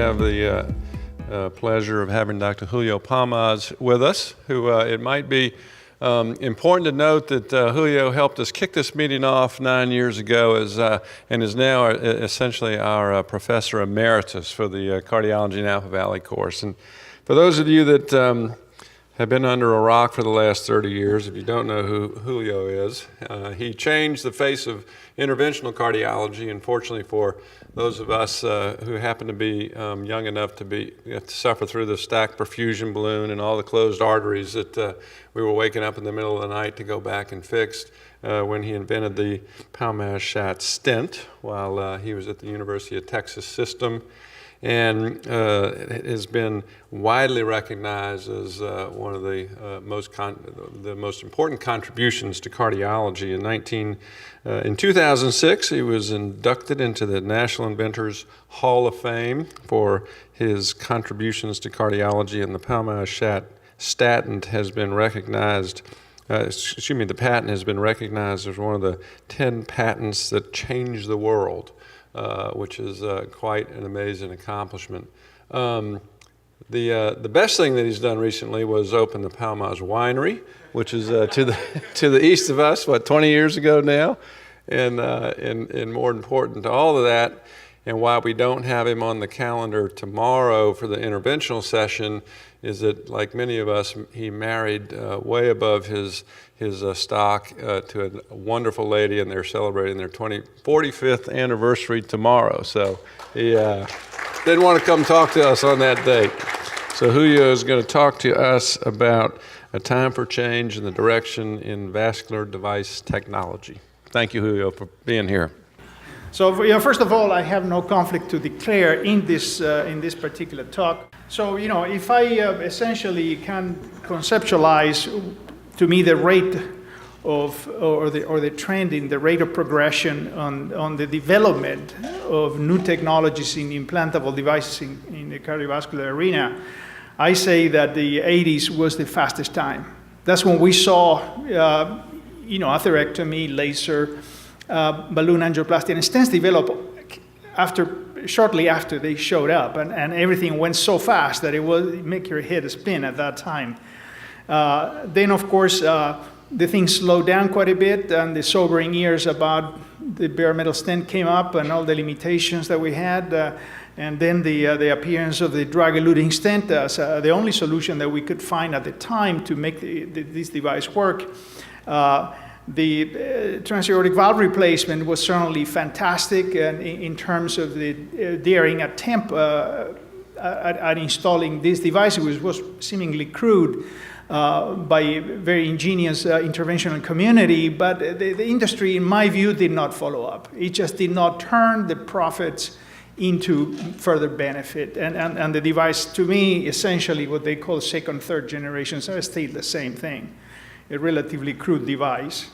have the pleasure of having Dr. Julio Palmaz with us, who it might be important to note that Julio helped us kick this meeting off 9 years ago and is now essentially our professor emeritus for the Cardiology Napa Valley course. And for those of you that have been under a rock for the last 30 years, if you don't know who Julio is, he changed the face of interventional cardiology. And fortunately for those of us who happen to be young enough to suffer through the stacked perfusion balloon and all the closed arteries that we were waking up in the middle of the night to go back and fix when he invented the Palmaz-Schatz stent while he was at the University of Texas System, and it has been widely recognized as one of the most important contributions to cardiology. In 2006, he was inducted into the National Inventors Hall of Fame for his contributions to cardiology, and the Palmaz-Schatz patent has been recognized. The patent has been recognized as one of the 10 patents that changed the world, which is quite an amazing accomplishment. The best thing that he's done recently was open the Palmaz Winery, which is to the east of us, 20 years ago now, and more important to all of that. And why we don't have him on the calendar tomorrow for the interventional session is that, like many of us, he married way above his stock to a wonderful lady, and they're celebrating their 45th anniversary tomorrow. So he didn't want to come talk to us on that date. So Julio is going to talk to us about a time for change in the direction in vascular device technology. Thank you, Julio, for being here. So, first of all, I have no conflict to declare in this particular talk. So, if I essentially can conceptualize, to me, the rate of or the trend in the rate of progression on the development of new technologies in implantable devices in the cardiovascular arena, I say that the 80s was the fastest time. That's when we saw, atherectomy, laser, balloon angioplasty, and stents developed shortly after they showed up, and everything went so fast that it would make your head spin at that time. Then, of course, the things slowed down quite a bit, and the sobering years about the bare metal stent came up and all the limitations that we had, and then the appearance of the drug-eluting stent as the only solution that we could find at the time to make this device work. The transaortic valve replacement was certainly fantastic in terms of the daring attempt at installing this device, which was seemingly crude by a very ingenious interventional community, but the industry, in my view, did not follow up. It just did not turn the profits into further benefit. And the device, to me, essentially what they call second, third generations, are still the same thing. A relatively crude device.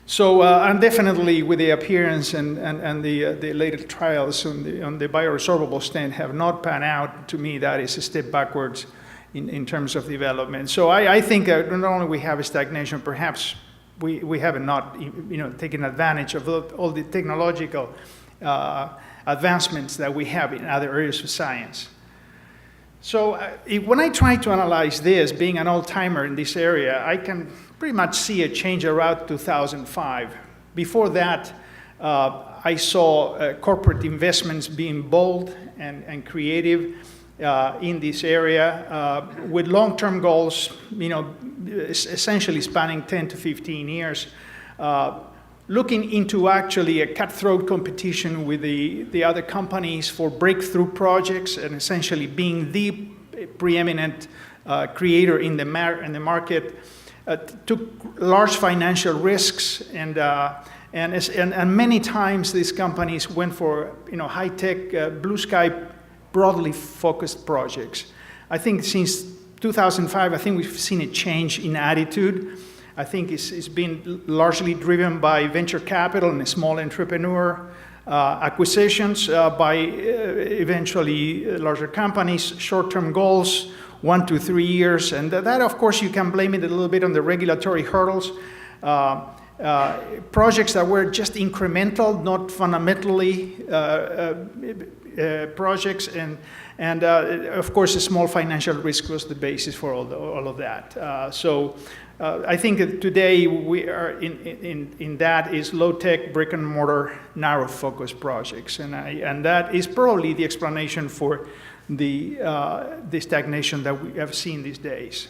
So, and definitely with the appearance and the later trials on the bioresorbable stent have not panned out, to me, that is a step backwards in terms of development. So I think that not only we have a stagnation, perhaps we have not taken advantage of all the technological advancements that we have in other areas of science. So when I try to analyze this, being an old-timer in this area, I can pretty much see a change around 2005. Before that, I saw corporate investments being bold and creative in this area with long-term goals, essentially spanning 10 to 15 years, looking into actually a cutthroat competition with the other companies for breakthrough projects and essentially being the preeminent creator in the market, took large financial risks, and many times these companies went for high-tech, blue sky, broadly focused projects. I think since 2005, I think we've seen a change in attitude. I think it's been largely driven by venture capital and small entrepreneur acquisitions by eventually larger companies, short-term goals, 1 to 3 years. And that, of course, you can blame it a little bit on the regulatory hurdles. Projects that were just incremental, not fundamentally projects, and of course, a small financial risk was the basis for all of that. I think that today we are in that is low-tech brick and mortar narrow focus projects, and that is probably the explanation for the stagnation that we have seen these days.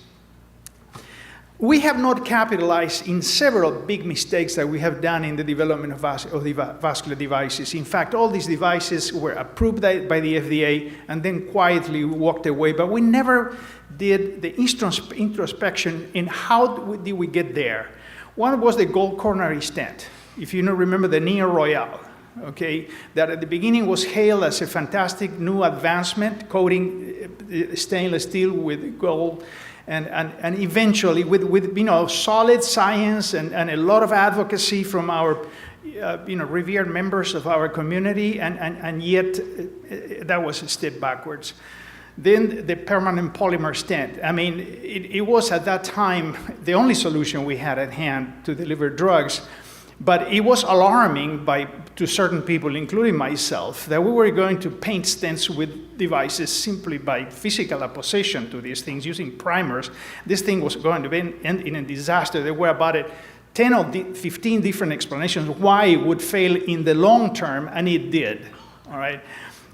We have not capitalized in several big mistakes that we have done in the development of the vascular devices. In fact, all these devices were approved by the FDA and then quietly walked away, but we never did the introspection in how did we get there. One was the gold coronary stent. If you remember the Neo Royale, okay, that at the beginning was hailed as a fantastic new advancement, coating stainless steel with gold. And eventually, with solid science and a lot of advocacy from our revered members of our community, and yet that was a step backwards. Then the permanent polymer stent. I mean, it was at that time the only solution we had at hand to deliver drugs. But it was alarming to certain people, including myself, that we were going to paint stents with devices simply by physical apposition to these things, using primers. This thing was going to end in a disaster. There were about 10 or 15 different explanations why it would fail in the long term, and it did. All right,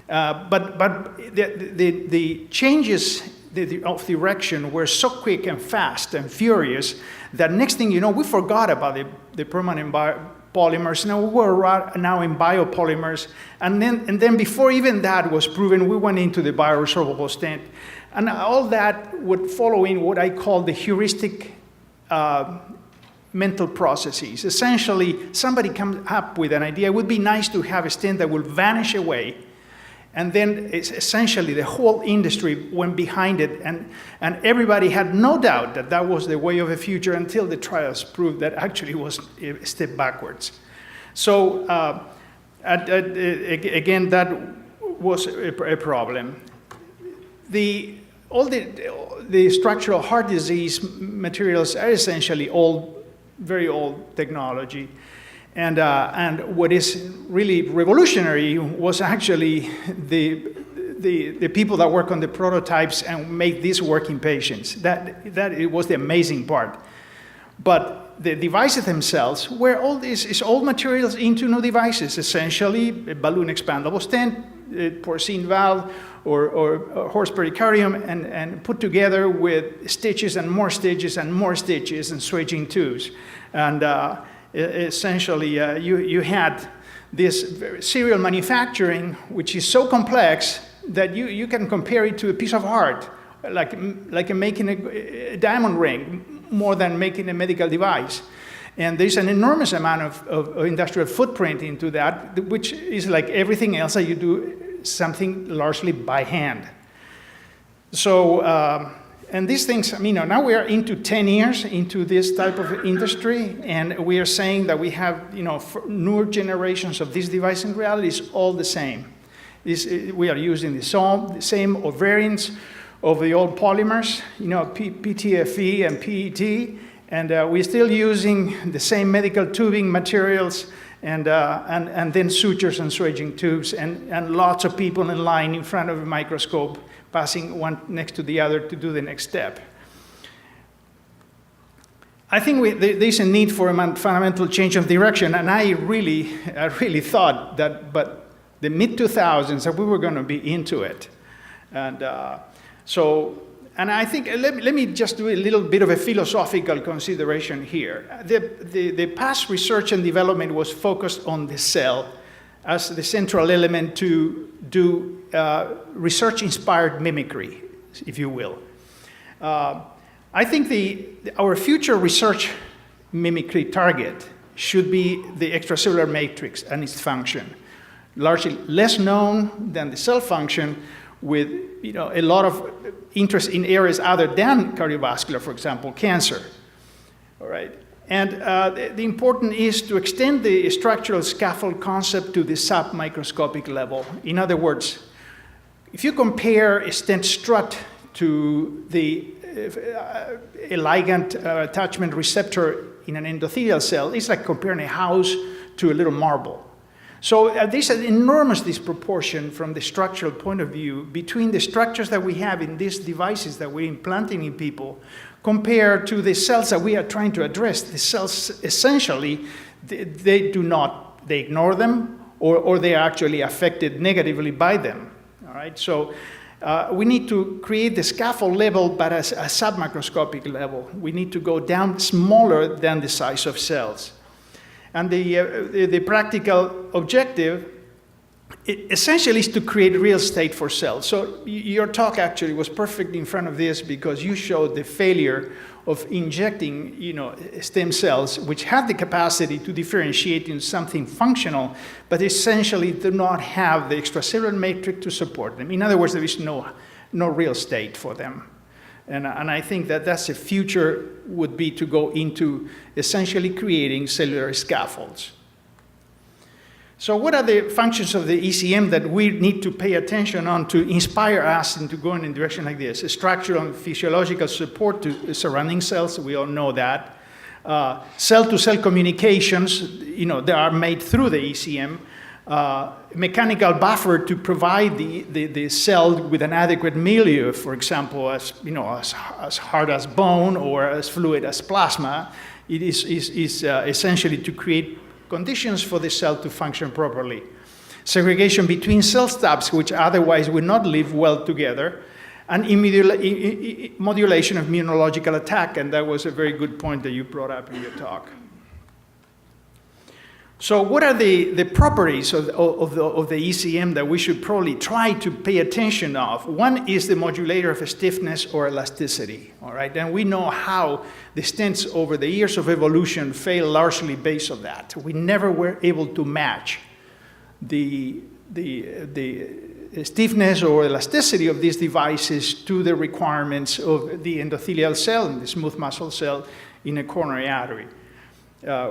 but the changes of direction were so quick and fast and furious that next thing you know, we forgot about the permanent polymers. Now we're now in biopolymers, and then before even that was proven, we went into the bioresorbable stent, and all that would follow in what I call the heuristic mental processes. Essentially, somebody comes up with an idea. It would be nice to have a stent that will vanish away. And then essentially the whole industry went behind it, and everybody had no doubt that that was the way of the future until the trials proved that actually was a step backwards. So again, that was a problem. All the structural heart disease materials are essentially very old technology. And what is really revolutionary was actually the people that work on the prototypes and make this work in patients. That it was the amazing part. But the devices themselves were all these old materials into new devices, essentially a balloon-expandable stent, a porcine valve, or horse pericardium, and put together with stitches and more stitches and more stitches and switching tubes. And essentially, you had this serial manufacturing, which is so complex that you can compare it to a piece of art, like making a diamond ring, more than making a medical device. And there's an enormous amount of industrial footprint into that, which is like everything else that you do, something largely by hand. So, and these things, now we are into 10 years into this type of industry, and we are saying that we have, newer generations of these devices. In reality, it's all the same. We are using the same variants of the old polymers, PTFE and PET, and we're still using the same medical tubing materials, and then sutures and switching tubes, and lots of people in line in front of a microscope, passing one next to the other to do the next step. I think there's a need for a fundamental change of direction, and I really thought that, but the mid-2000s, that we were going to be into it. And and I think, let me just do a little bit of a philosophical consideration here. The past research and development was focused on the cell as the central element to do research-inspired mimicry, if you will. I think our future research mimicry target should be the extracellular matrix and its function, largely less known than the cell function, with a lot of interest in areas other than cardiovascular, for example, cancer. All right. And the important is to extend the structural scaffold concept to the submicroscopic level. In other words, if you compare a stent strut to a ligand attachment receptor in an endothelial cell, it's like comparing a house to a little marble. So there's an enormous disproportion from the structural point of view between the structures that we have in these devices that we're implanting in people compared to the cells that we are trying to address. The cells, essentially, they ignore them, or they are actually affected negatively by them. All right, so we need to create the scaffold level, but as a submicroscopic level. We need to go down smaller than the size of cells. And the practical objective essentially is to create real estate for cells. So your talk actually was perfect in front of this because you showed the failure of injecting, stem cells, which have the capacity to differentiate into something functional, but essentially do not have the extracellular matrix to support them. In other words, there is no real estate for them. And I think that's the future would be to go into essentially creating cellular scaffolds. So what are the functions of the ECM that we need to pay attention on to inspire us into going in a direction like this? Structural and physiological support to surrounding cells, we all know that. Cell-to-cell communications, they are made through the ECM. Mechanical buffer to provide the cell with an adequate milieu, for example, as hard as bone or as fluid as plasma. It is essentially to create conditions for the cell to function properly. Segregation between cell stubs, which otherwise would not live well together, and modulation of immunological attack, and that was a very good point that you brought up in your talk. So what are the properties of the ECM that we should probably try to pay attention of? One is the modulator of stiffness or elasticity, all right? And we know how the stents over the years of evolution fail largely based on that. We never were able to match the stiffness or elasticity of these devices to the requirements of the endothelial cell and the smooth muscle cell in a coronary artery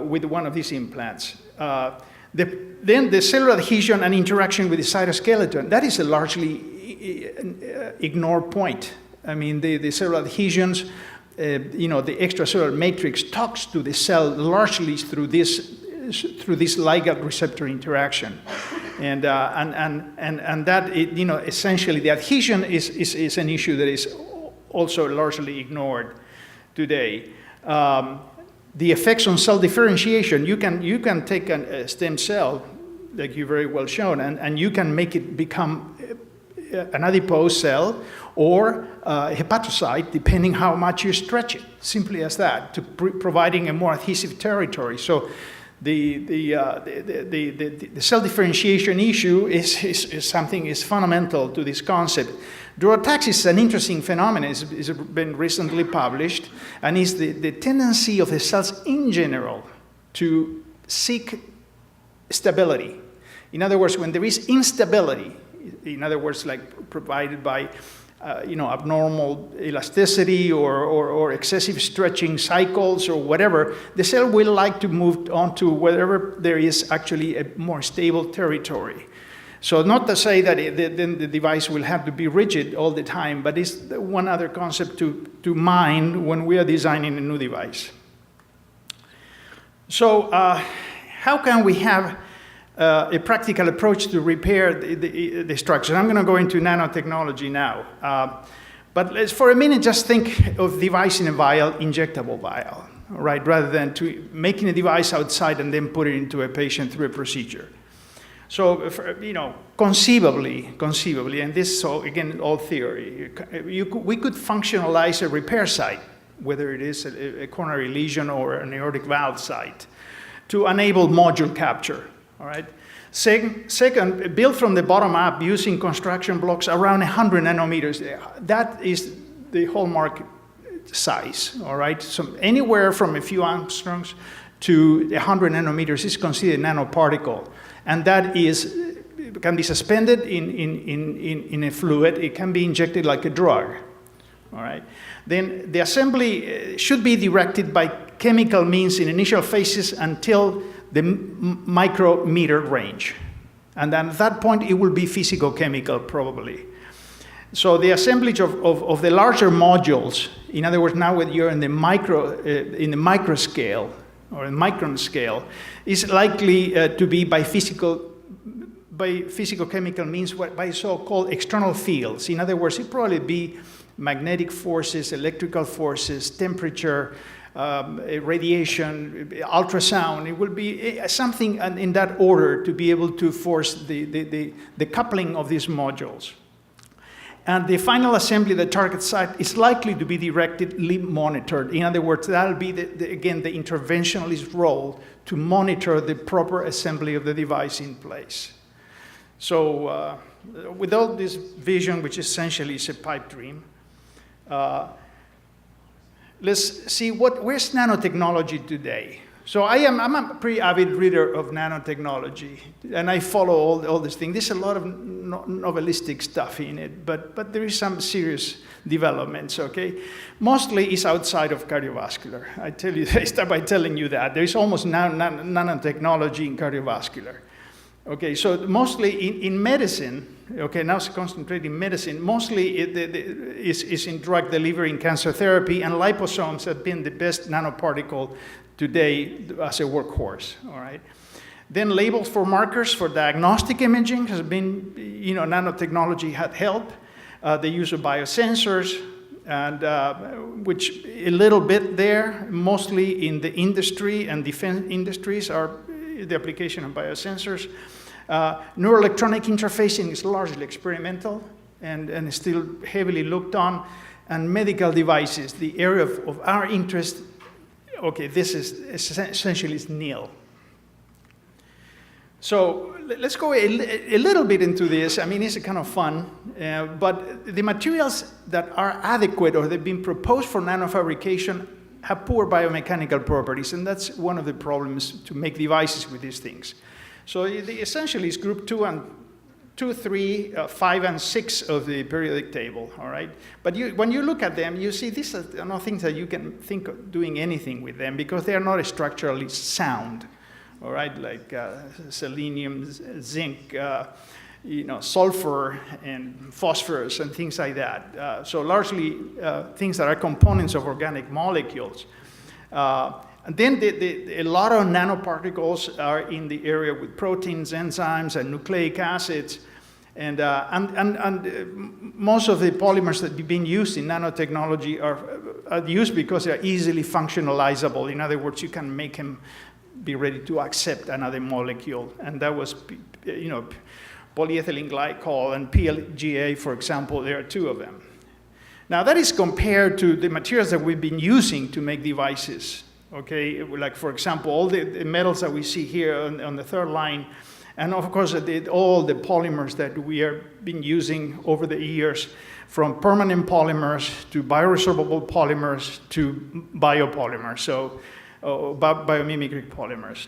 with one of these implants. Then the cellular adhesion and interaction with the cytoskeleton, that is a largely ignored point. I mean, the cellular adhesions, the extracellular matrix talks to the cell largely through this ligand receptor interaction. And that, essentially the adhesion is an issue that is also largely ignored today. The effects on cell differentiation, you can take a stem cell, like you very well shown, and you can make it become an adipose cell or a hepatocyte, depending how much you stretch it, simply as that, to providing a more adhesive territory. So the cell differentiation issue is something is fundamental to this concept. Durotaxis is an interesting phenomenon. It's been recently published, and is the tendency of the cells in general to seek stability. In other words, when there is instability, in other words, like provided by abnormal elasticity or excessive stretching cycles or whatever, the cell will like to move on to wherever there is actually a more stable territory. So not to say that then the device will have to be rigid all the time, but it's one other concept to mind when we are designing a new device. So how can we have a practical approach to repair the structure? I'm going to go into nanotechnology now. But let's for a minute just think of device in a vial, injectable vial, right? Rather than to making a device outside and then put it into a patient through a procedure. So, conceivably, and this, so again, all theory, we could functionalize a repair site, whether it is a coronary lesion or an aortic valve site, to enable module capture, all right? Second, build from the bottom up using construction blocks around 100 nanometers. That is the hallmark size, all right? So anywhere from a few angstroms to 100 nanometers is considered nanoparticle. And that can be suspended in a fluid. It can be injected like a drug, all right? Then the assembly should be directed by chemical means in initial phases until the micrometer range. And then at that point, it will be physicochemical probably. So the assemblage of the larger modules, in other words, now when you're in the micro scale, or in micron scale, is likely to be by by physicochemical means by so-called external fields. In other words, it probably be magnetic forces, electrical forces, temperature, radiation, ultrasound. It will be something in that order to be able to force the coupling of these modules. And the final assembly, the target site, is likely to be directly monitored. In other words, that'll be, again, the interventionalist role to monitor the proper assembly of the device in place. So with all this vision, which essentially is a pipe dream, let's see where's nanotechnology today. So I'm a pretty avid reader of nanotechnology, and I follow all this thing. There's a lot of novelistic stuff in it, but there is some serious developments, okay? Mostly it's outside of cardiovascular. I start by telling you that. There's almost nanotechnology in cardiovascular. Okay, so mostly in medicine, okay, now it's concentrated in medicine, mostly is in drug delivery in cancer therapy, and liposomes have been the best nanoparticle today as a workhorse, all right? Then labels for markers for diagnostic imaging has been, nanotechnology had helped. The use of biosensors, and which a little bit there, mostly in the industry and defense industries are the application of biosensors. Neuroelectronic interfacing is largely experimental and still heavily looked on. And medical devices, the area of our interest, okay, this is essentially is nil. So let's go a little bit into this. I mean, it's kind of fun, but the materials that are adequate or they've been proposed for nanofabrication have poor biomechanical properties, and that's one of the problems to make devices with these things. So essentially it's group 2, 3, 5, and 6 of the periodic table, all right? But when you look at them, you see these are not things that you can think of doing anything with them because they are not structurally sound, all right? Like selenium, zinc, sulfur, and phosphorus, and things like that. So largely things that are components of organic molecules. And then a lot of nanoparticles are in the area with proteins, enzymes, and nucleic acids. And most of the polymers that have been used in nanotechnology are used because they're easily functionalizable. In other words, you can make them be ready to accept another molecule. And that was, polyethylene glycol and PLGA, for example, there are 2 of them. Now, that is compared to the materials that we've been using to make devices. Okay, like for example, all the metals that we see here on the third line, and of course all the polymers that we have been using over the years, from permanent polymers to bioresorbable polymers to biopolymers, so biomimicry polymers.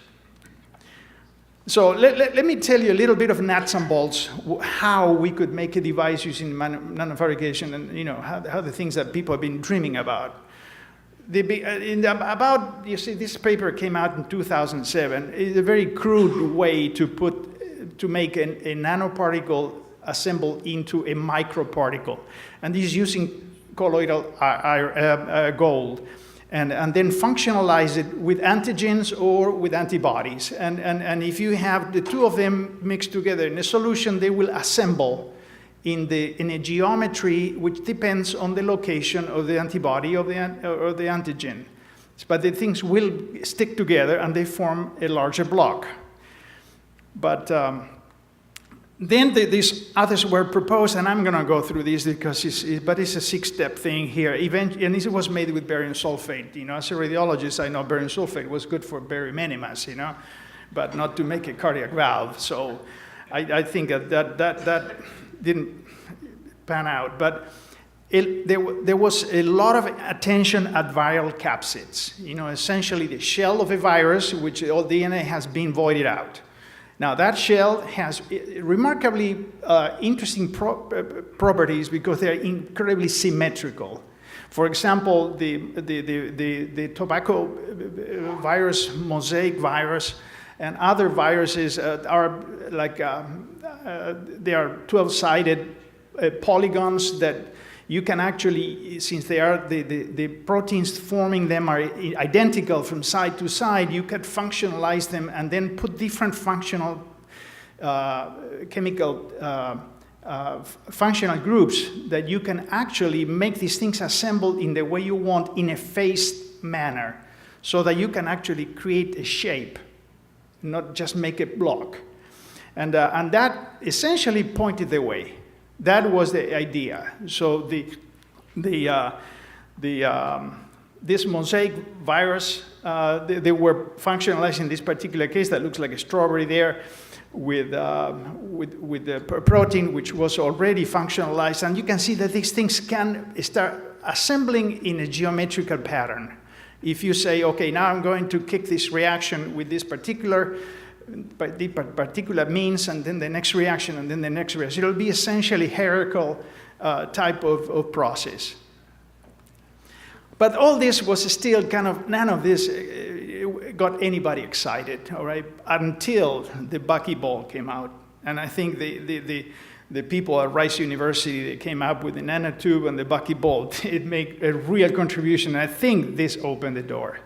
So let me tell you a little bit of nuts and bolts, how we could make a device using nanofabrication, and how the things that people have been dreaming about. You see, this paper came out in 2007. It's a very crude way to make a nanoparticle assemble into a microparticle, and this is using colloidal gold, and then functionalize it with antigens or with antibodies. And if you have the 2 of them mixed together in a solution, they will assemble in a geometry which depends on the location of the antibody or the antigen. But the things will stick together and they form a larger block. But then these others were proposed, and I'm going to go through this because it's a 6-step thing here. And this was made with barium sulfate. As a radiologist, I know barium sulfate was good for barium enemas, but not to make a cardiac valve. So I think that didn't pan out, but there was a lot of attention at viral capsids. Essentially the shell of a virus, which all DNA has been voided out. Now that shell has remarkably interesting properties because they're incredibly symmetrical. For example, the tobacco virus, mosaic virus, and other viruses are like they are 12-sided polygons that you can actually, since they are the proteins forming them are identical from side to side, you can functionalize them and then put different functional chemical functional groups that you can actually make these things assemble in the way you want in a phased manner, so that you can actually create a shape, not just make a block. And that essentially pointed the way. That was the idea. So this mosaic virus, they were functionalizing this particular case that looks like a strawberry there with the protein, which was already functionalized. And you can see that these things can start assembling in a geometrical pattern. If you say, okay, now I'm going to kick this reaction with this particular means, and then the next reaction, and then the next reaction, it'll be essentially hierarchical type of process. But all this was still kind of, none of this got anybody excited, all right, until the buckyball came out. And I think the people at Rice University that came up with the nanotube and the buckyball, it made a real contribution. And I think this opened the door.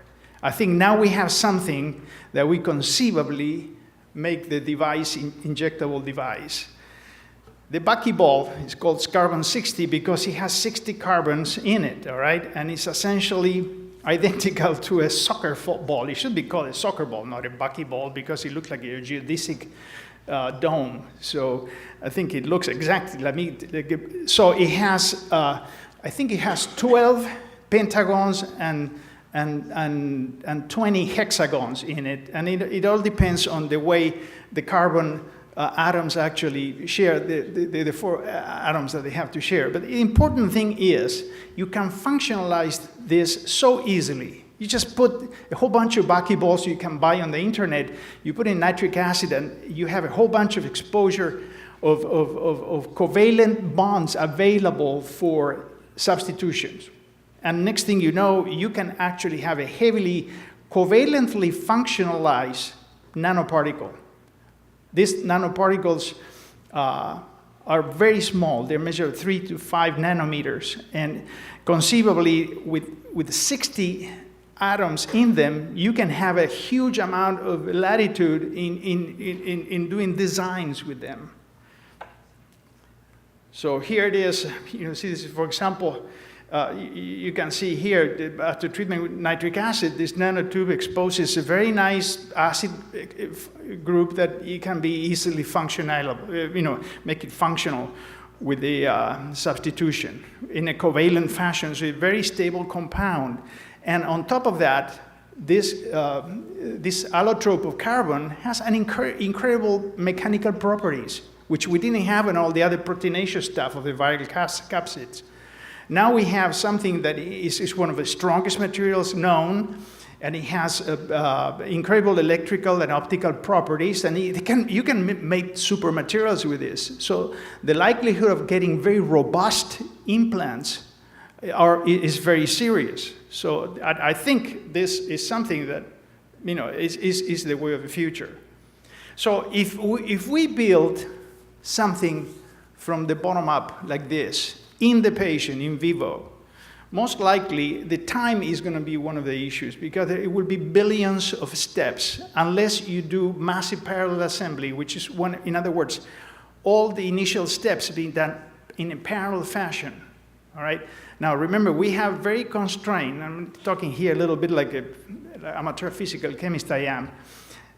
I think now we have something that we conceivably make the device, injectable device. The buckyball is called carbon-60 because it has 60 carbons in it, all right? And it's essentially identical to a soccer ball. It should be called a soccer ball, not a buckyball, because it looks like a geodesic dome. So I think it looks exactly like so it has, I think it has 12 pentagons and 20 hexagons in it. And it all depends on the way the carbon atoms actually share, the 4 atoms that they have to share. But the important thing is you can functionalize this so easily. You just put a whole bunch of buckyballs you can buy on the internet, you put in nitric acid, and you have a whole bunch of exposure of covalent bonds available for substitutions. And next thing you know, you can actually have a heavily covalently functionalized nanoparticle. These nanoparticles are very small. They measure 3 to 5 nanometers. And conceivably, with 60 atoms in them, you can have a huge amount of latitude in doing designs with them. So here it is. You see this, for example, you can see here, after treatment with nitric acid, this nanotube exposes a very nice acid group that it can be easily functional, make it functional with the substitution in a covalent fashion, so a very stable compound. And on top of that, this allotrope of carbon has an incredible mechanical properties, which we didn't have in all the other proteinaceous stuff of the viral capsids. Now we have something that is one of the strongest materials known, and it has incredible electrical and optical properties, and you can make super materials with this. So the likelihood of getting very robust implants is very serious. So I think this is something that is the way of the future. So if we build something from the bottom up like this, in the patient, in vivo, most likely the time is going to be one of the issues, because it will be billions of steps unless you do massive parallel assembly, which is one, in other words, all the initial steps being done in a parallel fashion. All right. Now remember, we have very constrained, I'm talking here a little bit like an amateur physical chemist I am,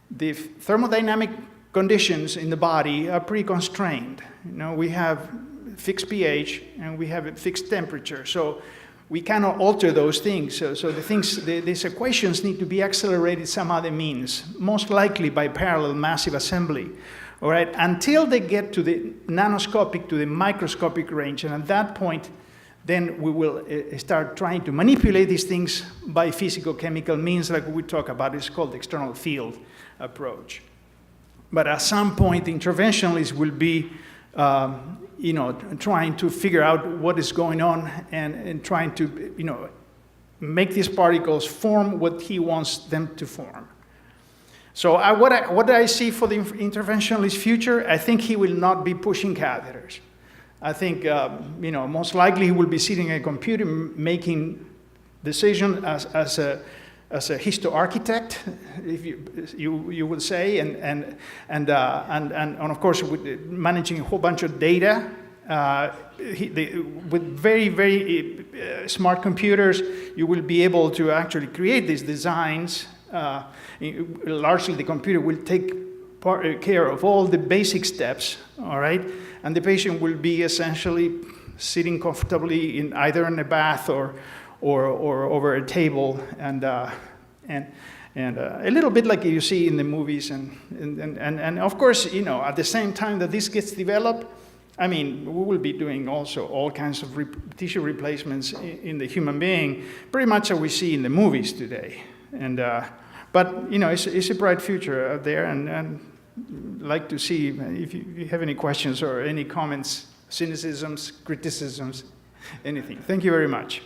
the thermodynamic conditions in the body are pretty constrained. We have fixed pH and we have a fixed temperature, so we cannot alter those things. So these equations need to be accelerated some other means, most likely by parallel massive assembly. All right, until they get to the nanoscopic, to the microscopic range, and at that point, then we will start trying to manipulate these things by physicochemical means, like we talk about. It's called the external field approach. But at some point, the interventionalists will be trying to figure out what is going on and trying to, make these particles form what he wants them to form. So what I see for the interventionalist future, I think he will not be pushing catheters. I think, most likely he will be sitting at a computer making decisions as as a histoarchitect, if you would say, and of course with managing a whole bunch of data. With very smart computers, you will be able to actually create these designs. Largely, the computer will take care of all the basic steps, all right? And the patient will be essentially sitting comfortably in either in a bath or over a table, and a little bit like you see in the movies, and of course, at the same time that this gets developed, I mean, we will be doing also all kinds of tissue replacements in the human being, pretty much as we see in the movies today. And but it's a bright future out there, and like to see if you have any questions or any comments, cynicisms, criticisms, anything. Thank you very much.